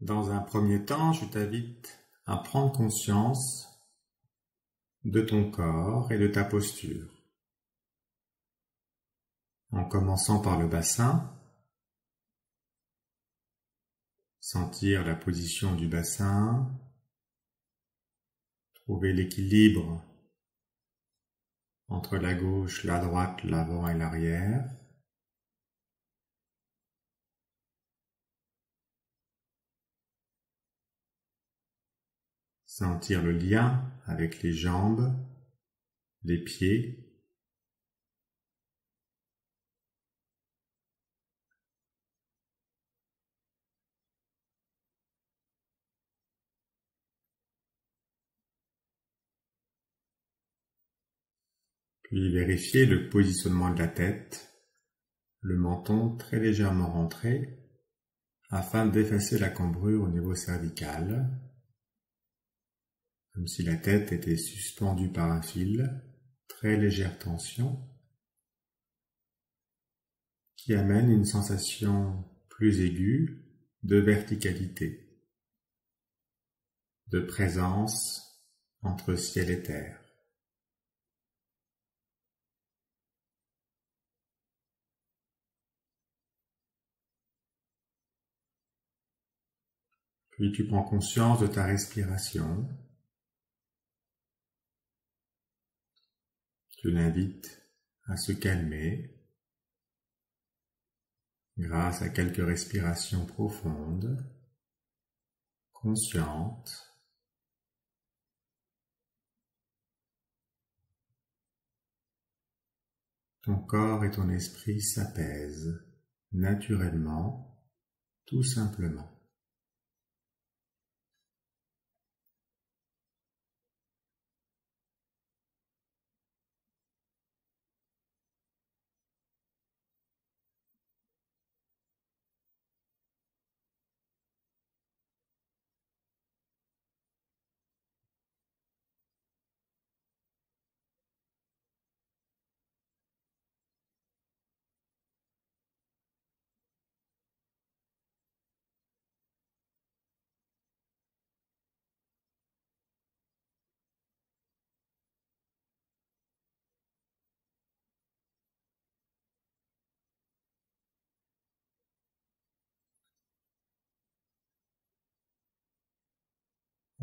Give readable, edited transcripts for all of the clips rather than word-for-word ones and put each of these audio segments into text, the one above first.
Dans un premier temps, je t'invite à prendre conscience de ton corps et de ta posture. En commençant par le bassin, sentir la position du bassin, trouver l'équilibre entre la gauche, la droite, l'avant et l'arrière. Sentir le lien avec les jambes, les pieds. Puis vérifier le positionnement de la tête, le menton très légèrement rentré, afin d'effacer la cambrure au niveau cervical, comme si la tête était suspendue par un fil, très légère tension, qui amène une sensation plus aiguë de verticalité, de présence entre ciel et terre. Puis tu prends conscience de ta respiration. Tu l'invites à se calmer grâce à quelques respirations profondes, conscientes. Ton corps et ton esprit s'apaisent naturellement, tout simplement.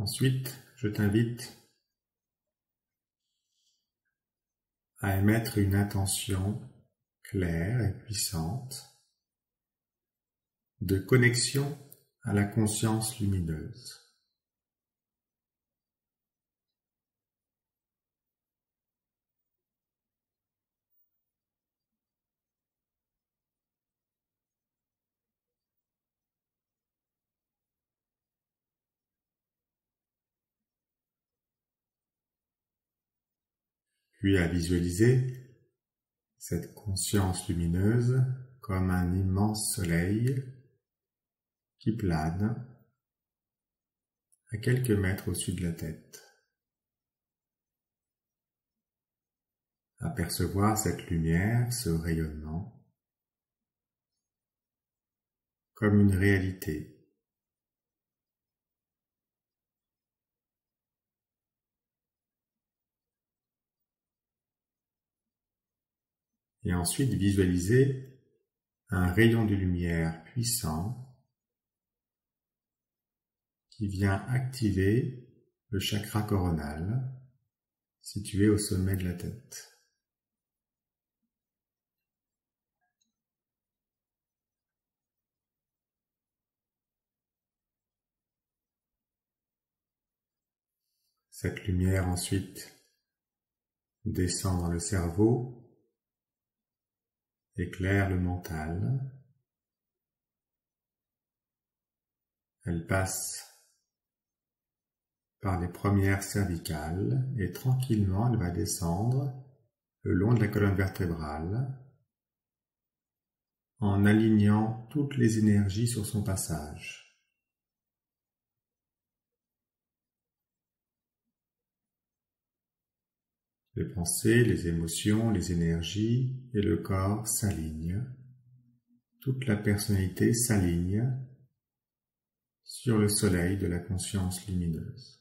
Ensuite, je t'invite à émettre une intention claire et puissante de connexion à la conscience lumineuse. Puis à visualiser cette conscience lumineuse comme un immense soleil qui plane à quelques mètres au-dessus de la tête. Apercevoir cette lumière, ce rayonnement, comme une réalité. Et ensuite visualiser un rayon de lumière puissant qui vient activer le chakra coronal situé au sommet de la tête. Cette lumière ensuite descend dans le cerveau, éclaire le mental. Elle passe par les premières cervicales et tranquillement elle va descendre le long de la colonne vertébrale en alignant toutes les énergies sur son passage. Les pensées, les émotions, les énergies et le corps s'alignent. Toute la personnalité s'aligne sur le soleil de la conscience lumineuse.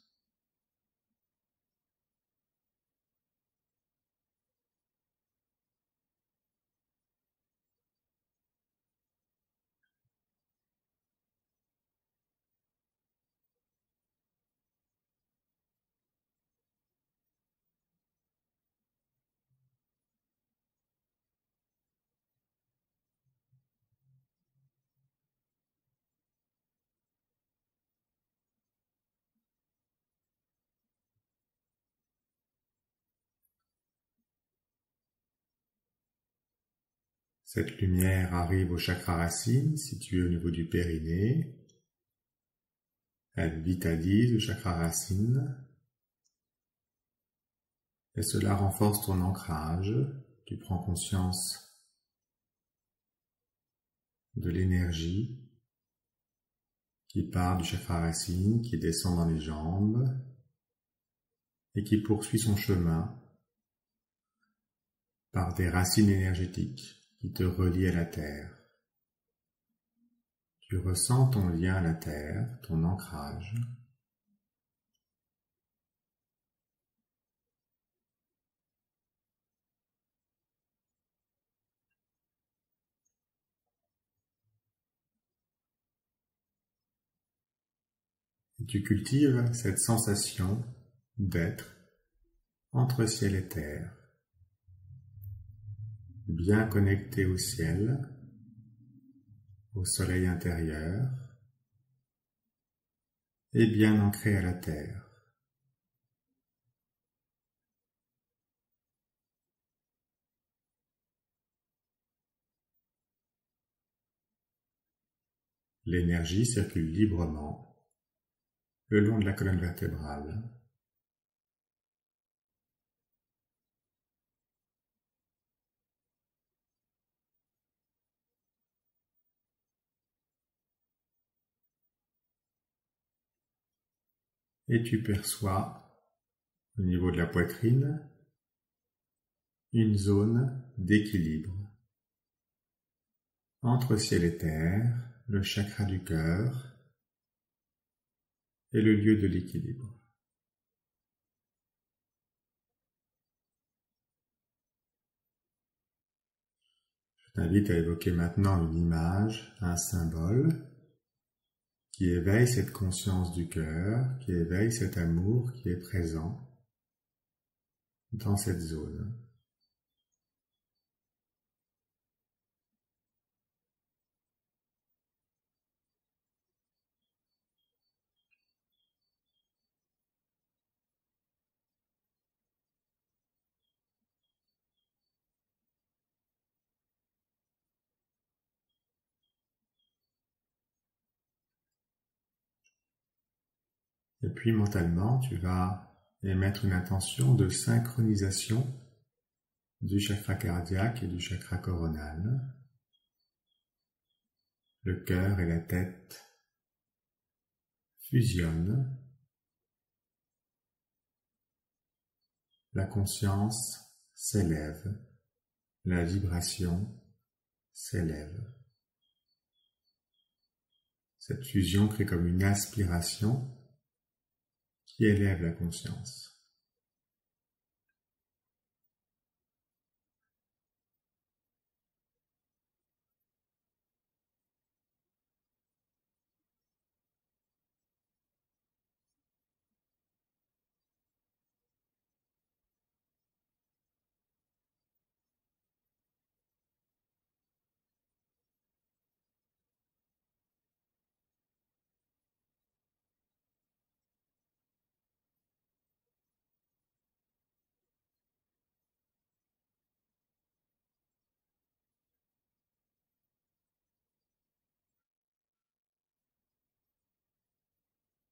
Cette lumière arrive au chakra racine, situé au niveau du périnée. Elle vitalise le chakra racine et cela renforce ton ancrage. Tu prends conscience de l'énergie qui part du chakra racine, qui descend dans les jambes et qui poursuit son chemin par des racines énergétiques qui te relient à la terre. Tu ressens ton lien à la terre, ton ancrage. Et tu cultives cette sensation d'être entre ciel et terre, bien connecté au ciel, au soleil intérieur, et bien ancré à la terre. L'énergie circule librement le long de la colonne vertébrale. Et tu perçois, au niveau de la poitrine, une zone d'équilibre entre ciel et terre, le chakra du cœur et le lieu de l'équilibre. Je t'invite à évoquer maintenant une image, un symbole qui éveille cette conscience du cœur, qui éveille cet amour qui est présent dans cette zone. Et puis mentalement, tu vas émettre une intention de synchronisation du chakra cardiaque et du chakra coronal. Le cœur et la tête fusionnent. La conscience s'élève. La vibration s'élève. Cette fusion crée comme une aspiration qui élève la conscience.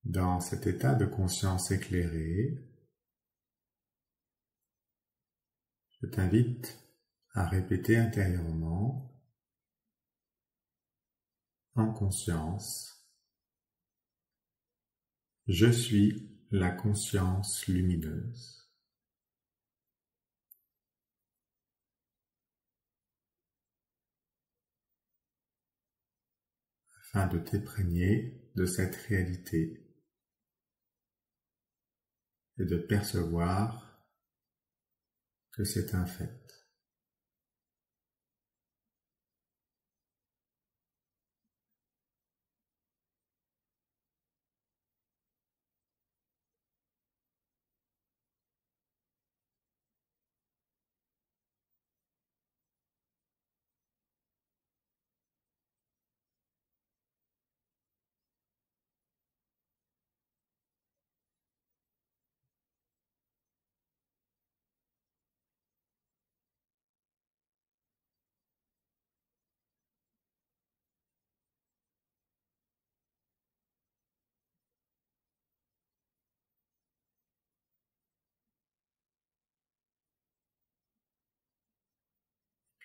Dans cet état de conscience éclairée, je t'invite à répéter intérieurement, en conscience, « Je suis la conscience lumineuse ». Afin de t'imprégner de cette réalité et de percevoir que c'est un fait.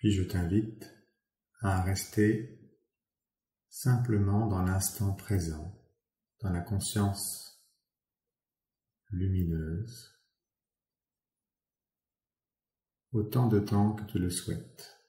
Puis je t'invite à rester simplement dans l'instant présent, dans la conscience lumineuse, autant de temps que tu le souhaites.